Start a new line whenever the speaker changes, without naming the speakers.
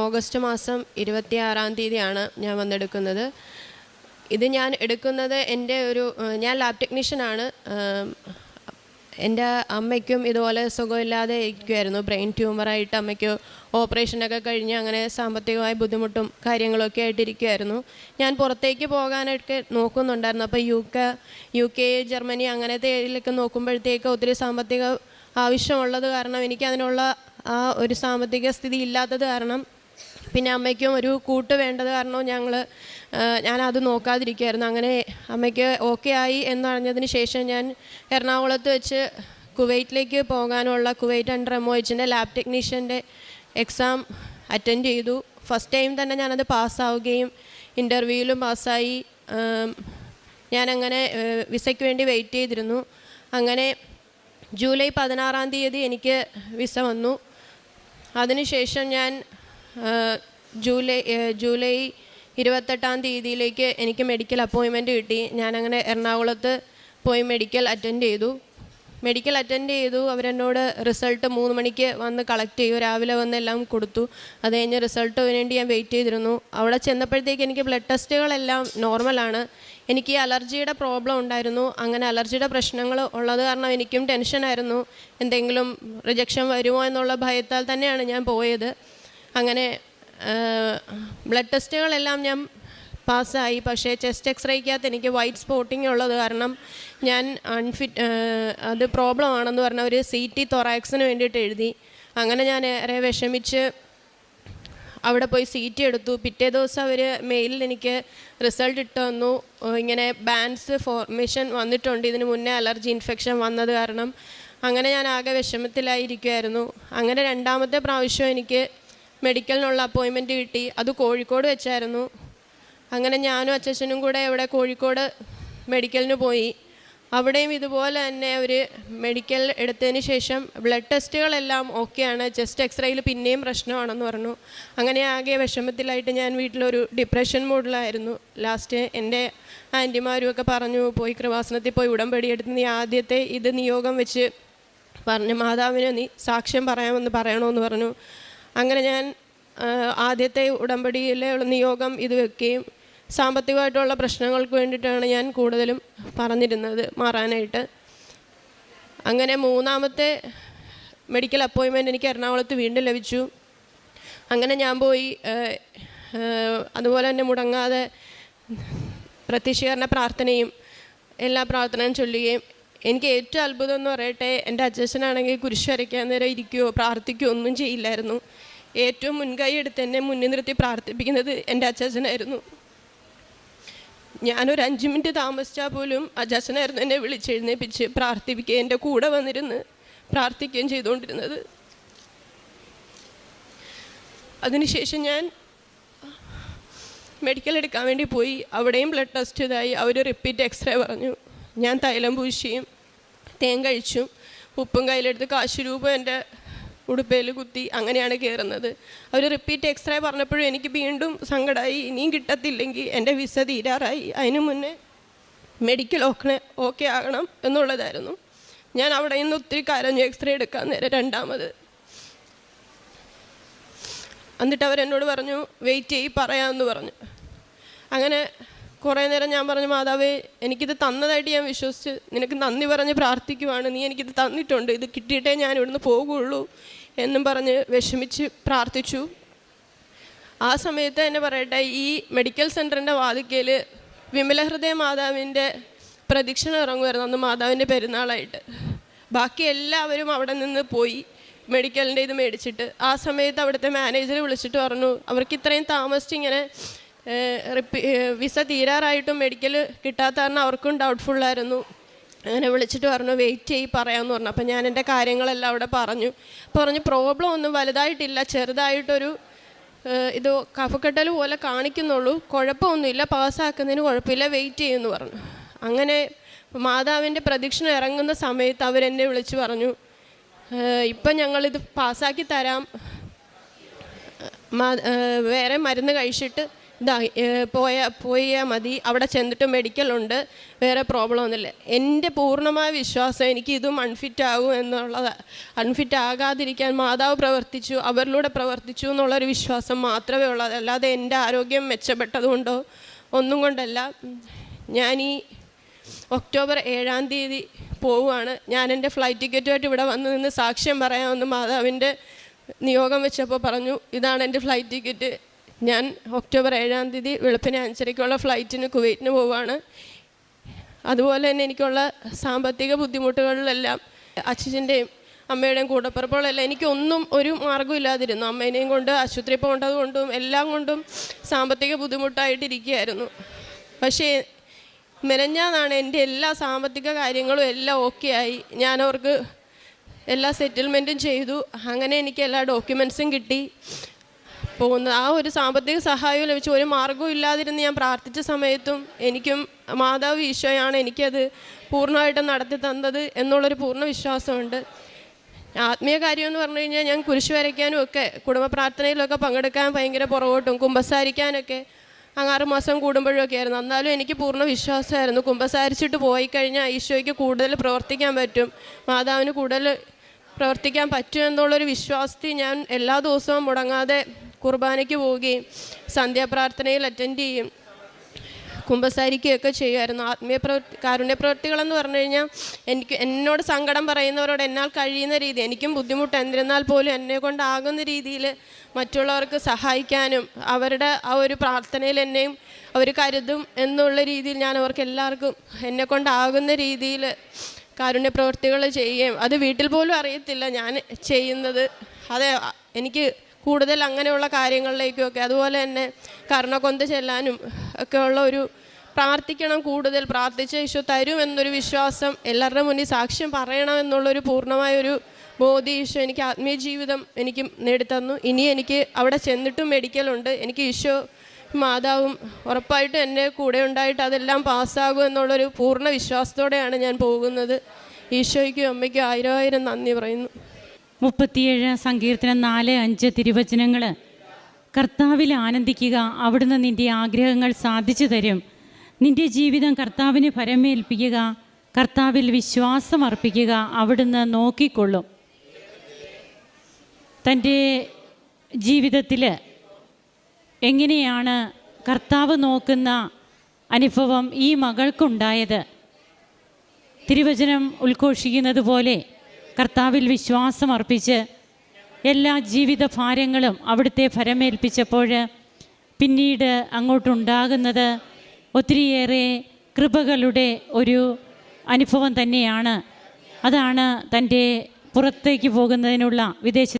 August മാസം 26-ാം തീയതിയാണ് ഞാൻ വന്നെടുക്കുന്നത്. ഇത് ഞാൻ എടുക്കുന്നത് ഞാൻ ലാബ് ടെക്നീഷ്യനാണ്. എൻ്റെ അമ്മയ്ക്കും ഇതുപോലെ സുഖമില്ലാതെ ഇരിക്കുമായിരുന്നു. ബ്രെയിൻ ട്യൂമറായിട്ട് അമ്മയ്ക്ക് ഓപ്പറേഷനൊക്കെ കഴിഞ്ഞ് അങ്ങനെ സാമ്പത്തികമായ ബുദ്ധിമുട്ടും കാര്യങ്ങളൊക്കെ ആയിട്ടിരിക്കുമായിരുന്നു. ഞാൻ പുറത്തേക്ക് പോകാനൊക്കെ നോക്കുന്നുണ്ടായിരുന്നു. അപ്പോൾ യു കെ ജർമ്മനി അങ്ങനത്തെ ഏരിയയിലൊക്കെ നോക്കുമ്പോഴത്തേക്ക് ഒത്തിരി സാമ്പത്തിക ആവശ്യമുള്ളത് കാരണം എനിക്ക് അതിനുള്ള ആ ഒരു സാമ്പത്തിക സ്ഥിതി ഇല്ലാത്തത് കാരണം പിന്നെ അമ്മയ്ക്കും ഒരു കൂട്ട് വേണ്ടത് കാരണം ഞാനത് നോക്കാതിരിക്കുമായിരുന്നു. അങ്ങനെ അമ്മയ്ക്ക് ഓക്കെ ആയി എന്നറിഞ്ഞതിന് ശേഷം ഞാൻ എറണാകുളത്ത് വെച്ച് കുവൈറ്റിലേക്ക് പോകാനുള്ള കുവൈറ്റ് അണ്ടർ MOHൻ്റെ ലാബ് ടെക്നീഷ്യൻ്റെ എക്സാം അറ്റൻഡ് ചെയ്തു. ഫസ്റ്റ് ടൈം തന്നെ ഞാനത് പാസ്സാവുകയും ഇൻ്റർവ്യൂവിലും പാസ്സായി. ഞാനങ്ങനെ വിസയ്ക്ക് വേണ്ടി വെയിറ്റ് ചെയ്തിരുന്നു. അങ്ങനെ ജൂലൈ 16-ാം തീയതി എനിക്ക് വിസ വന്നു. അതിനുശേഷം ഞാൻ ജൂലൈ 28-ാം തീയതിയിലേക്ക് എനിക്ക് മെഡിക്കൽ അപ്പോയിൻമെൻറ്റ് കിട്ടി. ഞാനങ്ങനെ എറണാകുളത്ത് പോയി മെഡിക്കൽ അറ്റൻഡ് ചെയ്തു. അവരെന്നോട് റിസൾട്ട് 3 മണിക്ക് വന്ന് കളക്ട് ചെയ്യും. രാവിലെ വന്ന് എല്ലാം കൊടുത്തു. അത് കഴിഞ്ഞ് റിസൾട്ടിന് വേണ്ടി ഞാൻ വെയിറ്റ് ചെയ്തിരുന്നു. അവിടെ ചെന്നപ്പോഴത്തേക്ക് എനിക്ക് ബ്ലഡ് ടെസ്റ്റുകളെല്ലാം നോർമലാണ്. എനിക്ക് അലർജിയുടെ പ്രോബ്ലം ഉണ്ടായിരുന്നു. അങ്ങനെ അലർജിയുടെ പ്രശ്നങ്ങൾ ഉള്ളത് കാരണം എനിക്കും ടെൻഷനായിരുന്നു. എന്തെങ്കിലും റിജക്ഷൻ വരുമോ എന്നുള്ള ഭയത്താൽ തന്നെയാണ് ഞാൻ പോയത്. അങ്ങനെ ബ്ലഡ് ടെസ്റ്റുകളെല്ലാം ഞാൻ പാസ്സായി. പക്ഷേ ചെസ്റ്റ് എക്സ്റേക്കകത്ത് എനിക്ക് വൈറ്റ് സ്പോട്ടിങ് ഉള്ളത് കാരണം ഞാൻ അത് പ്രോബ്ലം ആണെന്ന് പറഞ്ഞ ഒരു CT തൊറാക്സിന് വേണ്ടിയിട്ട് എഴുതി. അങ്ങനെ ഞാൻ ഏറെ വിഷമിച്ച് അവിടെ പോയി CT എടുത്തു. പിറ്റേ ദിവസം അവർ മെയിലിൽ എനിക്ക് റിസൾട്ട് ഇട്ട് തന്നു. ഇങ്ങനെ ബാൻസ് ഫോർമേഷൻ വന്നിട്ടുണ്ട്, ഇതിന് മുന്നേ അലർജി ഇൻഫെക്ഷൻ വന്നത് കാരണം. അങ്ങനെ ഞാൻ ആകെ വിഷമത്തിലായിരിക്കുമായിരുന്നു. അങ്ങനെ 2ാമത്തെ പ്രാവശ്യം എനിക്ക് മെഡിക്കലിനുള്ള അപ്പോയിൻമെൻറ്റ് കിട്ടി. അത് കോഴിക്കോട് വെച്ചായിരുന്നു. അങ്ങനെ ഞാനും അച്ഛനും കൂടെ ഇവിടെ കോഴിക്കോട് മെഡിക്കലിന് പോയി. അവിടെയും ഇതുപോലെ തന്നെ ഒരു മെഡിക്കൽ എടുത്തതിന് ശേഷം ബ്ലഡ് ടെസ്റ്റുകളെല്ലാം ഓക്കെയാണ്, ചെസ്റ്റ് എക്സ്റേയിൽ പിന്നെയും പ്രശ്നമാണെന്ന് പറഞ്ഞു. അങ്ങനെ ആകെ വിഷമത്തിലായിട്ട് ഞാൻ വീട്ടിലൊരു ഡിപ്രഷൻ മൂഡിലായിരുന്നു. ലാസ്റ്റ് എൻ്റെ ആൻറ്റിമാരും ഒക്കെ പറഞ്ഞു, പോയി കൃപാസനത്തിൽ പോയി ഉടമ്പടി എടുത്ത് നീ ആദ്യത്തെ ഇത് നിയോഗം വെച്ച് പറഞ്ഞു, മാതാവിന് നീ സാക്ഷ്യം പറയണമെന്ന് പറഞ്ഞു. അങ്ങനെ ഞാൻ ആദ്യത്തെ ഉടമ്പടിയിലെ നിയോഗം ഇത് വെക്കുകയും സാമ്പത്തികമായിട്ടുള്ള പ്രശ്നങ്ങൾക്ക് വേണ്ടിയിട്ടാണ് ഞാൻ കൂടുതലും പറഞ്ഞിരുന്നത് മാറാനായിട്ട്. അങ്ങനെ 3ാമത്തെ മെഡിക്കൽ അപ്പോയിൻമെൻറ്റ് എനിക്ക് എറണാകുളത്ത് വീണ്ടും ലഭിച്ചു. അങ്ങനെ ഞാൻ പോയി അതുപോലെ തന്നെ മുടങ്ങാതെ പ്രത്യക്ഷീകരണ പ്രാർത്ഥനയും എല്ലാ പ്രാർത്ഥനയും ചൊല്ലുകയും എനിക്ക് ഏറ്റവും അത്ഭുതം എന്ന് പറയട്ടെ, എൻ്റെ അച്ഛനാണെങ്കിൽ കുരിശ് വരയ്ക്കാൻ നേരം ഇരിക്കുകയോ പ്രാർത്ഥിക്കുകയോ ഒന്നും ചെയ്യില്ലായിരുന്നു. ഏറ്റവും മുൻകൈ എടുത്ത് എന്നെ മുന്നിൽ നിർത്തി പ്രാർത്ഥിപ്പിക്കുന്നത് എൻ്റെ അച്ഛനായിരുന്നു. ഞാനൊരു 5 മിനിറ്റ് താമസിച്ചാൽ പോലും അച്ഛനായിരുന്നു എന്നെ വിളിച്ചെഴുന്നേപ്പിച്ച് പ്രാർത്ഥിപ്പിക്കുക, എൻ്റെ കൂടെ വന്നിരുന്ന് പ്രാർത്ഥിക്കുകയും ചെയ്തുകൊണ്ടിരുന്നത്. അതിനുശേഷം ഞാൻ മെഡിക്കൽ എടുക്കാൻ വേണ്ടി പോയി. അവിടെയും ബ്ലഡ് ടെസ്റ്റ് ഇതായി. അവർ റിപ്പീറ്റ് എക്സ്റേ പറഞ്ഞു. ഞാൻ തൈലം പൂശിയും തേൻ കഴിച്ചും ഉപ്പും കയ്യിലെടുത്ത് കാശ് രൂപ എൻ്റെ ഉടുപ്പയിൽ കുത്തി അങ്ങനെയാണ് കയറുന്നത്. അവർ റിപ്പീറ്റ് എക്സ്റേ പറഞ്ഞപ്പോഴും എനിക്ക് വീണ്ടും സങ്കടമായി. ഇനിയും കിട്ടത്തില്ലെങ്കിൽ എൻ്റെ വിസ തീരാറായി, അതിന് മുന്നേ മെഡിക്കൽ ഓക്കെ ആകണം എന്നുള്ളതായിരുന്നു. ഞാൻ അവിടെ നിന്ന് ഒത്തിരി കരഞ്ഞു എക്സ്റേ എടുക്കാൻ നേരം 2ാമത്. എന്നിട്ട് അവരെന്നോട് പറഞ്ഞു വെയിറ്റ് ചെയ്യ് പറയാമെന്ന് പറഞ്ഞു. അങ്ങനെ കുറേ നേരം ഞാൻ പറഞ്ഞു, മാതാവേ എനിക്കിത് തന്നതായിട്ട് ഞാൻ വിശ്വസിച്ച് നിനക്ക് നന്ദി പറഞ്ഞ് പ്രാർത്ഥിക്കുവാണ്, നീ എനിക്കിത് തന്നിട്ടുണ്ട്, ഇത് കിട്ടിയിട്ടേ ഞാൻ ഇവിടുന്ന് പോകുള്ളൂ എന്നും പറഞ്ഞ് വിഷമിച്ച് പ്രാർത്ഥിച്ചു. ആ സമയത്ത് തന്നെ പറയട്ടെ, ഈ മെഡിക്കൽ സെൻറ്ററിൻ്റെ വാതിക്കൽ വിമലഹൃദയ മാതാവിൻ്റെ പ്രദക്ഷിണം ഇറങ്ങുമായിരുന്നു അന്ന് മാതാവിൻ്റെ പെരുന്നാളായിട്ട്. ബാക്കി എല്ലാവരും അവിടെ നിന്ന് പോയി മെഡിക്കലിൻ്റെ ഇത് മേടിച്ചിട്ട്. ആ സമയത്ത് അവിടുത്തെ മാനേജർ വിളിച്ചിട്ട് പറഞ്ഞു, അവർക്ക് ഇത്രയും താമസിച്ച് ഇങ്ങനെ വിസ തീരാറായിട്ടും മെഡിക്കൽ കിട്ടാത്ത കാരണം അവർക്കും ഡൗട്ട്ഫുള്ളായിരുന്നു. അങ്ങനെ വിളിച്ചിട്ട് പറഞ്ഞു വെയിറ്റ് ചെയ്യ് പറയാമെന്ന് പറഞ്ഞു. അപ്പം ഞാൻ എൻ്റെ കാര്യങ്ങളെല്ലാം അവിടെ പറഞ്ഞു പ്രോബ്ലം ഒന്നും വലുതായിട്ടില്ല, ചെറുതായിട്ടൊരു ഇത് കഫക്കെട്ടൽ പോലെ കാണിക്കുന്നുള്ളൂ, കുഴപ്പമൊന്നുമില്ല, പാസ്സാക്കുന്നതിന് കുഴപ്പമില്ല, വെയിറ്റ് ചെയ്യുമെന്ന് പറഞ്ഞു. അങ്ങനെ മാതാവിൻ്റെ പ്രദക്ഷിണം ഇറങ്ങുന്ന സമയത്ത് അവരെന്നെ വിളിച്ച് പറഞ്ഞു, ഇപ്പം ഞങ്ങളിത് പാസ്സാക്കി തരാം, വേറെ മരുന്ന് കഴിച്ചിട്ട് പോയാൽ മതി, അവിടെ ചെന്നിട്ട് മെഡിക്കലുണ്ട്, വേറെ പ്രോബ്ലം ഒന്നുമില്ല. എൻ്റെ പൂർണ്ണമായ വിശ്വാസം എനിക്ക് ഇതും അൺഫിറ്റ് ആകും എന്നുള്ളത്, അൺഫിറ്റ് ആകാതിരിക്കാൻ മാതാവ് പ്രവർത്തിച്ചു, അവരിലൂടെ പ്രവർത്തിച്ചു എന്നുള്ളൊരു വിശ്വാസം മാത്രമേ ഉള്ളത്. അല്ലാതെ എൻ്റെ ആരോഗ്യം മെച്ചപ്പെട്ടതുകൊണ്ടോ ഒന്നും കൊണ്ടല്ല. ഞാൻ ഈ ഒക്ടോബർ 7-ാം തീയതി പോവുകയാണ്. ഞാൻ എൻ്റെ ഫ്ലൈറ്റ് ടിക്കറ്റുമായിട്ട് ഇവിടെ വന്ന് നിന്ന് സാക്ഷ്യം പറയാമെന്ന് മാതാവിൻ്റെ നിയോഗം വെച്ചപ്പോൾ പറഞ്ഞു, ഇതാണ് എൻ്റെ ഫ്ലൈറ്റ് ടിക്കറ്റ്. ഞാൻ ഒക്ടോബർ 7-ാം തീയതി വെളുപ്പിന് 5:30 ഫ്ലൈറ്റിന് കുവൈറ്റിന് പോവുകയാണ്. അതുപോലെ തന്നെ എനിക്കുള്ള സാമ്പത്തിക ബുദ്ധിമുട്ടുകളിലെല്ലാം അച്ഛൻ്റെയും അമ്മയുടെയും കൂടപ്പിറപ്പുകളെല്ലാം എനിക്കൊന്നും ഒരു മാർഗ്ഗമില്ലാതിരുന്നു. അമ്മേനെയും കൊണ്ട് ആശുപത്രി പോകേണ്ടത് കൊണ്ടും എല്ലാം കൊണ്ടും സാമ്പത്തിക ബുദ്ധിമുട്ടായിട്ടിരിക്കുകയായിരുന്നു. പക്ഷേ മെനഞ്ഞാന്നാണ് എൻ്റെ എല്ലാ സാമ്പത്തിക കാര്യങ്ങളും എല്ലാം ഓക്കെ ആയി. ഞാനവർക്ക് എല്ലാ സെറ്റിൽമെൻറ്റും ചെയ്തു. അങ്ങനെ എനിക്ക് എല്ലാ ഡോക്യുമെൻറ്റ്സും കിട്ടി. പോകുന്നത് ആ ഒരു സാമ്പത്തിക സഹായവും ലഭിച്ചു. ഒരു മാർഗ്ഗവും ഇല്ലാതിരുന്ന് ഞാൻ പ്രാർത്ഥിച്ച സമയത്തും എനിക്കും മാതാവ് ഈശോയാണ് എനിക്കത് പൂർണ്ണമായിട്ടും നടത്തി തന്നത് എന്നുള്ളൊരു പൂർണ്ണ വിശ്വാസമുണ്ട്. ആത്മീയ കാര്യമെന്ന് പറഞ്ഞു കഴിഞ്ഞാൽ ഞാൻ കുരിശ് വരയ്ക്കാനും ഒക്കെ കുടുംബ പ്രാർത്ഥനയിലൊക്കെ പങ്കെടുക്കാൻ ഭയങ്കര പുറകോട്ടും കുമ്പസാരിക്കാനൊക്കെ 6 മാസം കൂടുമ്പോഴൊക്കെ ആയിരുന്നു. എന്നാലും എനിക്ക് പൂർണ്ണ വിശ്വാസമായിരുന്നു, കുമ്പസാരിച്ചിട്ട് പോയി കഴിഞ്ഞാൽ ഈശോയ്ക്ക് കൂടുതൽ പ്രവർത്തിക്കാൻ പറ്റും, മാതാവിന് കൂടുതൽ പ്രവർത്തിക്കാൻ പറ്റും എന്നുള്ളൊരു വിശ്വാസത്തിൽ ഞാൻ എല്ലാ ദിവസവും മുടങ്ങാതെ കുർബാനയ്ക്ക് പോവുകയും സന്ധ്യാപ്രാർത്ഥനയിൽ അറ്റൻഡ് ചെയ്യും, കുമ്പസാരിക്കുകയൊക്കെ ചെയ്യുമായിരുന്നു. ആത്മീയ കാരുണ്യ പ്രവൃത്തികളെന്ന് പറഞ്ഞു കഴിഞ്ഞാൽ എന്നോട് സങ്കടം പറയുന്നവരോട് എന്നാൽ കഴിയുന്ന രീതി, എനിക്കും ബുദ്ധിമുട്ട് എന്നിരുന്നാൽ പോലും എന്നെ കൊണ്ടാകുന്ന രീതിയിൽ മറ്റുള്ളവർക്ക് സഹായിക്കാനും അവരുടെ ആ ഒരു പ്രാർത്ഥനയിൽ എന്നെയും അവർ കരുതും എന്നുള്ള രീതിയിൽ ഞാൻ അവർക്ക് എല്ലാവർക്കും എന്നെ കൊണ്ടാകുന്ന രീതിയിൽ കാരുണ്യ പ്രവൃത്തികൾ ചെയ്യുകയും അത് വീട്ടിൽ പോലും അറിയത്തില്ല ഞാൻ ചെയ്യുന്നത്. അതെ, എനിക്ക് കൂടുതൽ അങ്ങനെയുള്ള കാര്യങ്ങളിലേക്കൊക്കെ അതുപോലെ തന്നെ കരുണക്കൊന്ത ചെല്ലാനും ഒക്കെ ഉള്ള ഒരു പ്രാർത്ഥിക്കണം, കൂടുതൽ പ്രാർത്ഥിച്ച ഈശോ തരും എന്നൊരു വിശ്വാസം, എല്ലാവരുടെ മുന്നിൽ സാക്ഷ്യം പറയണം എന്നുള്ളൊരു പൂർണ്ണമായൊരു ബോധ്യം ഈശോ എനിക്ക് ആത്മീയ ജീവിതം എനിക്ക് നേടിത്തന്നു. ഇനി എനിക്ക് അവിടെ ചെന്നിട്ടും മെഡിക്കലുണ്ട്. എനിക്ക് ഈശോ മാതാവും ഉറപ്പായിട്ടും എൻ്റെ കൂടെ ഉണ്ടായിട്ട് അതെല്ലാം പാസ്സാകും എന്നുള്ളൊരു പൂർണ്ണ വിശ്വാസത്തോടെയാണ് ഞാൻ പോകുന്നത്. ഈശോയ്ക്കും അമ്മയ്ക്കും 1000 നന്ദി പറയുന്നു.
37 സങ്കീർത്തനം 4-5 തിരുവചനങ്ങൾ. കർത്താവിൽ ആനന്ദിക്കുക, അവിടുന്ന് നിൻ്റെ ആഗ്രഹങ്ങൾ സാധിച്ചു തരും. നിൻ്റെ ജീവിതം കർത്താവിന് ഫലമേൽപ്പിക്കുക, കർത്താവിൽ വിശ്വാസം അർപ്പിക്കുക, അവിടുന്ന് നോക്കിക്കൊള്ളും. തൻ്റെ ജീവിതത്തിൽ എങ്ങനെയാണ് കർത്താവ് നോക്കുന്ന അനുഭവം ഈ മകൾക്കുണ്ടായത്? തിരുവചനം ഉദ്ഘോഷിക്കുന്നത് പോലെ കർത്താവിൽ വിശ്വാസം അർപ്പിച്ച് എല്ലാ ജീവിത ഭാരങ്ങളും അവിടുത്തെ ഫലമേൽപ്പിച്ചപ്പോൾ പിന്നീട് അങ്ങോട്ടുണ്ടാകുന്നത് ഒത്തിരിയേറെ കൃപകളുടെ ഒരു അനുഭവം തന്നെയാണ്. അതാണ് തൻ്റെ പുറത്തേക്ക് പോകുന്നതിനുള്ള വിദേശ